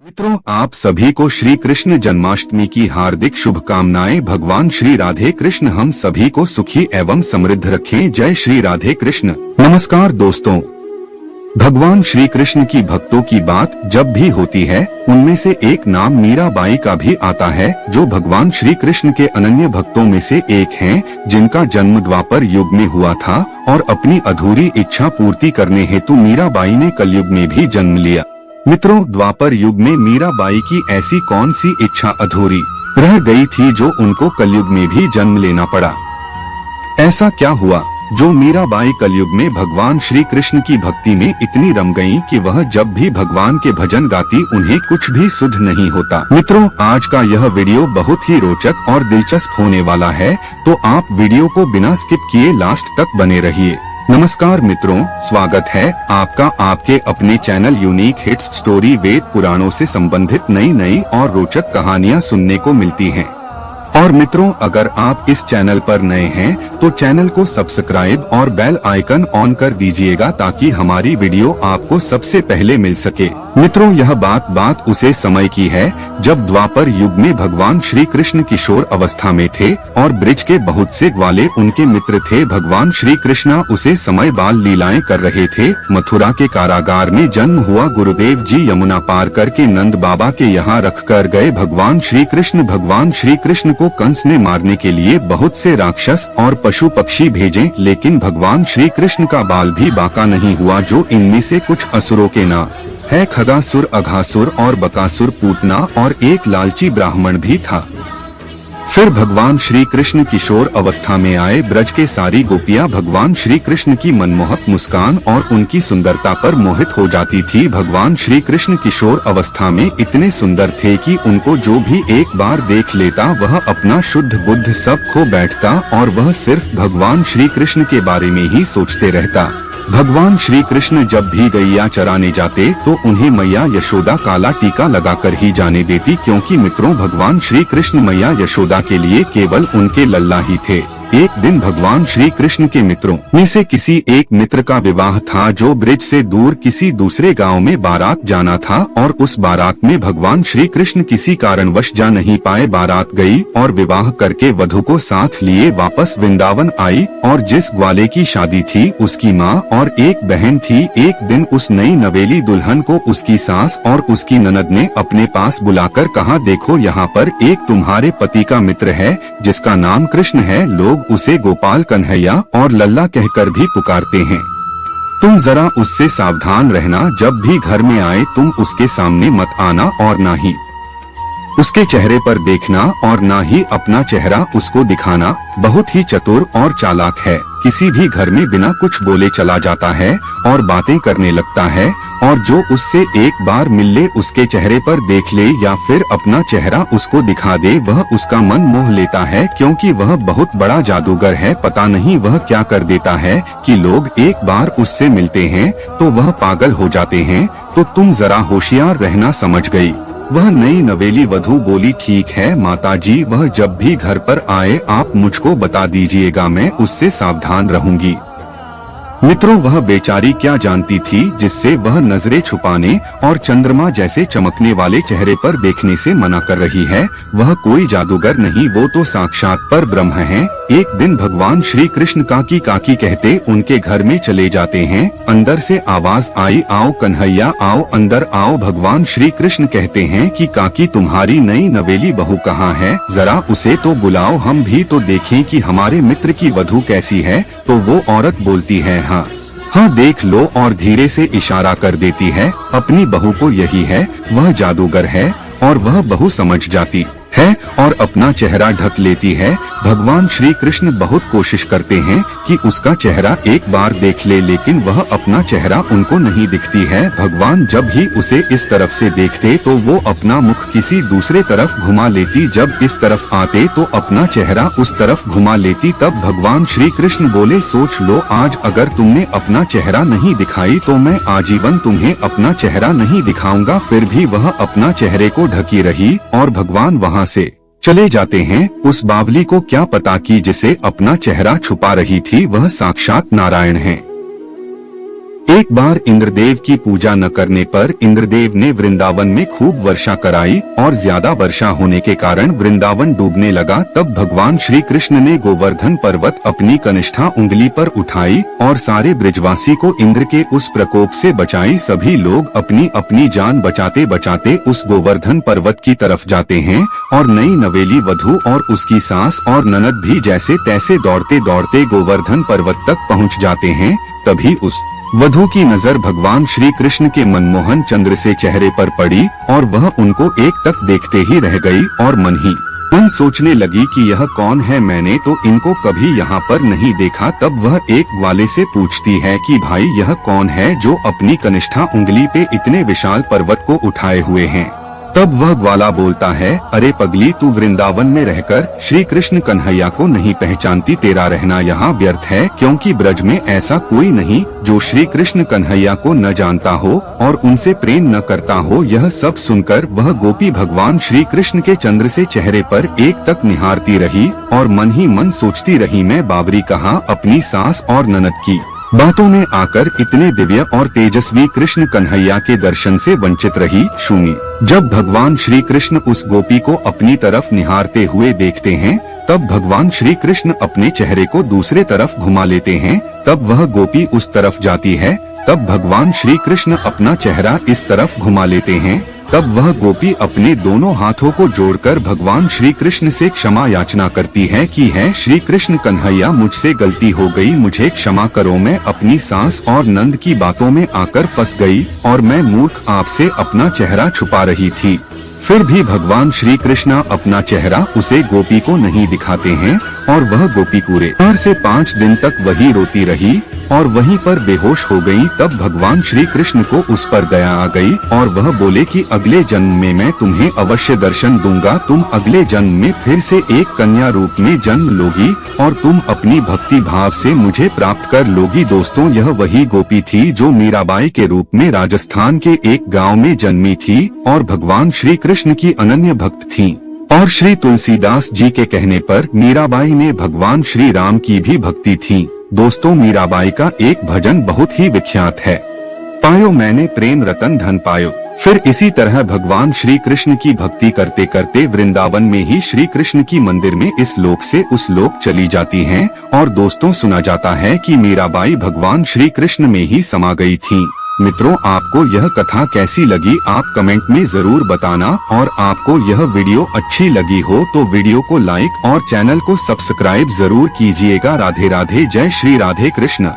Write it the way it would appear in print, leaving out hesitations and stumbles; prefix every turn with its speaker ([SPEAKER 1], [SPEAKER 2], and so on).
[SPEAKER 1] मित्रों, आप सभी को श्री कृष्ण जन्माष्टमी की हार्दिक शुभकामनाएं। भगवान श्री राधे कृष्ण हम सभी को सुखी एवं समृद्ध रखें। जय श्री राधे कृष्ण। नमस्कार दोस्तों, भगवान श्री कृष्ण की भक्तों की बात जब भी होती है उनमें से एक नाम मीराबाई का भी आता है, जो भगवान श्री कृष्ण के अनन्य भक्तों में से एक हैं, जिनका जन्म द्वापर युग में हुआ था और अपनी अधूरी इच्छा पूर्ति करने हेतु मीराबाई ने कलयुग में भी जन्म लिया। मित्रों, द्वापर युग में मीराबाई की ऐसी कौन सी इच्छा अधूरी रह गई थी जो उनको कलयुग में भी जन्म लेना पड़ा? ऐसा क्या हुआ जो मीराबाई कलयुग में भगवान श्री कृष्ण की भक्ति में इतनी रम गईं कि वह जब भी भगवान के भजन गाती उन्हें कुछ भी सुध नहीं होता? मित्रों, आज का यह वीडियो बहुत ही रोचक और दिलचस्प होने वाला है, तो आप वीडियो को बिना स्किप किए लास्ट तक बने रहिए। नमस्कार मित्रों, स्वागत है आपका आपके अपने चैनल यूनिक हिट्स स्टोरी। वेद पुराणों से संबंधित नई नई और रोचक कहानियां सुनने को मिलती हैं। और मित्रों, अगर आप इस चैनल पर नए हैं तो चैनल को सब्सक्राइब और बेल आइकन ऑन कर दीजिएगा ताकि हमारी वीडियो आपको सबसे पहले मिल सके। मित्रों, यह बात उसे समय की है जब द्वापर युग में भगवान श्री कृष्ण किशोर अवस्था में थे और ब्रिज के बहुत से ग्वाले उनके मित्र थे। भगवान श्री कृष्ण उसे समय बाल लीलाएं कर रहे थे। मथुरा के कारागार में जन्म हुआ गुरुदेव जी यमुना पार करके नंद बाबा के यहाँ रख कर गए भगवान श्री कृष्ण को कंस ने मारने के लिए बहुत से राक्षस और पशु पक्षी भेजे, लेकिन भगवान श्री कृष्ण का बाल भी बांका नहीं हुआ। जो इनमें से कुछ असुरों के नाम है खगासुर, अघासुर और बकासुर, पूतना और एक लालची ब्राह्मण भी था। फिर भगवान श्री कृष्ण किशोर अवस्था में आए। ब्रज के सारी गोपियां भगवान श्री कृष्ण की मनमोहक मुस्कान और उनकी सुंदरता पर मोहित हो जाती थी। भगवान श्री कृष्ण किशोर अवस्था में इतने सुंदर थे कि उनको जो भी एक बार देख लेता वह अपना शुद्ध बुद्ध सब खो बैठता और वह सिर्फ भगवान श्री कृष्ण के बारे में ही सोचते रहता। भगवान श्री कृष्ण जब भी गैया चराने जाते तो उन्हें मैया यशोदा काला टीका लगाकर ही जाने देती, क्योंकि मित्रों, भगवान श्री कृष्ण मैया यशोदा के लिए केवल उनके लल्ला ही थे। एक दिन भगवान श्री कृष्ण के मित्रों में से किसी एक मित्र का विवाह था, जो ब्रिज से दूर किसी दूसरे गांव में बारात जाना था और उस बारात में भगवान श्री कृष्ण किसी कारणवश जा नहीं पाए। बारात गई और विवाह करके वधू को साथ लिए वापस वृंदावन आई और जिस ग्वाले की शादी थी उसकी माँ और एक बहन थी। एक दिन उस नई नवेली दुल्हन को उसकी सास और उसकी ननद ने अपने पास बुलाकर कहा, देखो यहाँ पर एक तुम्हारे पति का मित्र है जिसका नाम कृष्ण है। लोग उसे गोपाल, कन्हैया और लल्ला कहकर भी पुकारते हैं। तुम जरा उससे सावधान रहना। जब भी घर में आए तुम उसके सामने मत आना और ना ही उसके चेहरे पर देखना और ना ही अपना चेहरा उसको दिखाना। बहुत ही चतुर और चालाक है। किसी भी घर में बिना कुछ बोले चला जाता है और बातें करने लगता है, और जो उससे एक बार मिल ले, उसके चेहरे पर देख ले या फिर अपना चेहरा उसको दिखा दे, वह उसका मन मोह लेता है, क्योंकि वह बहुत बड़ा जादूगर है। पता नहीं वह क्या कर देता है कि लोग एक बार उससे मिलते हैं तो वह पागल हो जाते हैं। तो तुम जरा होशियार रहना, समझ गई? वह नई नवेली वधू बोली, ठीक है माताजी, वह जब भी घर पर आए आप मुझको बता दीजिएगा, मैं उससे सावधान रहूंगी। मित्रों, वह बेचारी क्या जानती थी जिससे वह नजरें छुपाने और चंद्रमा जैसे चमकने वाले चेहरे पर देखने से मना कर रही है। वह कोई जादूगर नहीं, वो तो साक्षात पर ब्रह्म है। एक दिन भगवान श्री कृष्ण काकी काकी कहते उनके घर में चले जाते हैं। अंदर से आवाज आई, आओ कन्हैया आओ, अंदर आओ। भगवान श्री कृष्ण कहते हैं कि काकी, तुम्हारी नई नवेली बहू कहाँ है? जरा उसे तो बुलाओ, हम भी तो देखें कि हमारे मित्र की वधू कैसी है। तो वो औरत बोलती है, हाँ देख लो, और धीरे से इशारा कर देती है अपनी बहू को। यही है, वह जादूगर है और वह बहू समझ जाती है और अपना चेहरा ढक लेती है। भगवान श्री कृष्ण बहुत कोशिश करते हैं कि उसका चेहरा एक बार देख ले, लेकिन वह अपना चेहरा उनको नहीं दिखती है। भगवान जब ही उसे इस तरफ से देखते तो वो अपना मुख किसी दूसरे तरफ घुमा लेती, जब इस तरफ आते तो अपना चेहरा उस तरफ घुमा लेती। तब भगवान श्री कृष्ण बोले, सोच लो, आज अगर तुमने अपना चेहरा नहीं दिखाई तो मैं आजीवन तुम्हें अपना चेहरा नहीं दिखाऊंगा। फिर भी वह अपना चेहरे को ढकी रही और भगवान वहाँ से चले जाते हैं। उस बावली को क्या पता कि जिसे अपना चेहरा छुपा रही थी वह साक्षात नारायण है। एक बार इंद्रदेव की पूजा न करने पर इंद्रदेव ने वृंदावन में खूब वर्षा कराई और ज्यादा वर्षा होने के कारण वृंदावन डूबने लगा। तब भगवान श्री कृष्ण ने गोवर्धन पर्वत अपनी कनिष्ठा उंगली पर उठाई और सारे ब्रिजवासी को इंद्र के उस प्रकोप से बचाई। सभी लोग अपनी अपनी जान बचाते बचाते उस गोवर्धन पर्वत की तरफ जाते हैं और नई नवेली वधू और उसकी सास और ननद भी जैसे तैसे दौड़ते दौड़ते गोवर्धन पर्वत तक पहुँच जाते हैं। तभी उस वधू की नजर भगवान श्री कृष्ण के मनमोहन चंद्र से चेहरे पर पड़ी और वह उनको एक टक देखते ही रह गई और मन ही मन सोचने लगी कि यह कौन है, मैंने तो इनको कभी यहाँ पर नहीं देखा। तब वह एक ग्वाले से पूछती है कि भाई यह कौन है जो अपनी कनिष्ठा उंगली पे इतने विशाल पर्वत को उठाए हुए हैं। तब वह ग्वाला बोलता है, अरे पगली, तू वृंदावन में रहकर श्री कृष्ण कन्हैया को नहीं पहचानती। तेरा रहना यहाँ व्यर्थ है, क्योंकि ब्रज में ऐसा कोई नहीं जो श्री कृष्ण कन्हैया को न जानता हो और उनसे प्रेम न करता हो। यह सब सुनकर वह गोपी भगवान श्री कृष्ण के चंद्र से चेहरे पर एक टक निहारती रही और मन ही मन सोचती रही, मैं बावरी कहाँ अपनी सास और ननद की बातों में आकर इतने दिव्य और तेजस्वी कृष्ण कन्हैया के दर्शन से वंचित रही। शून्य। जब भगवान श्री कृष्ण उस गोपी को अपनी तरफ निहारते हुए देखते हैं, तब भगवान श्री कृष्ण अपने चेहरे को दूसरे तरफ घुमा लेते हैं। तब वह गोपी उस तरफ जाती है। तब भगवान श्री कृष्ण अपना चेहरा इस तरफ घुमा लेते हैं। तब वह गोपी अपने दोनों हाथों को जोड़कर भगवान श्री कृष्ण से क्षमा याचना करती है कि है श्री कृष्ण कन्हैया, मुझसे गलती हो गई, मुझे क्षमा करो। मैं अपनी सास और नंद की बातों में आकर फंस गई और मैं मूर्ख आपसे अपना चेहरा छुपा रही थी। फिर भी भगवान श्री कृष्ण अपना चेहरा उसे गोपी को नहीं दिखाते हैं और वह गोपी पूरे 4 से 5 दिन तक वही रोती रही और वहीं पर बेहोश हो गई। तब भगवान श्री कृष्ण को उस पर दया आ गई और वह बोले कि अगले जन्म में मैं तुम्हें अवश्य दर्शन दूंगा। तुम अगले जन्म में फिर से एक कन्या रूप में जन्म लोगी और तुम अपनी भक्ति भाव से मुझे प्राप्त कर लोगी। दोस्तों, यह वही गोपी थी जो मीराबाई के रूप में राजस्थान के एक गाँव में जन्मी थी और भगवान श्री कृष्ण की अनन्य भक्त थी। और श्री तुलसीदास जी के कहने पर मीराबाई ने भगवान श्री राम की भी भक्ति थी। दोस्तों, मीराबाई का एक भजन बहुत ही विख्यात है, पायो मैंने प्रेम रतन धन पायो। फिर इसी तरह भगवान श्री कृष्ण की भक्ति करते करते वृंदावन में ही श्री कृष्ण की मंदिर में इस लोक से उस लोक चली जाती हैं। और दोस्तों, सुना जाता है कि मीराबाई भगवान श्री कृष्ण में ही समा गई थी। मित्रों, आपको यह कथा कैसी लगी आप कमेंट में जरूर बताना और आपको यह वीडियो अच्छी लगी हो तो वीडियो को लाइक और चैनल को सब्सक्राइब जरूर कीजिएगा। राधे राधे, जय श्री राधे कृष्ण।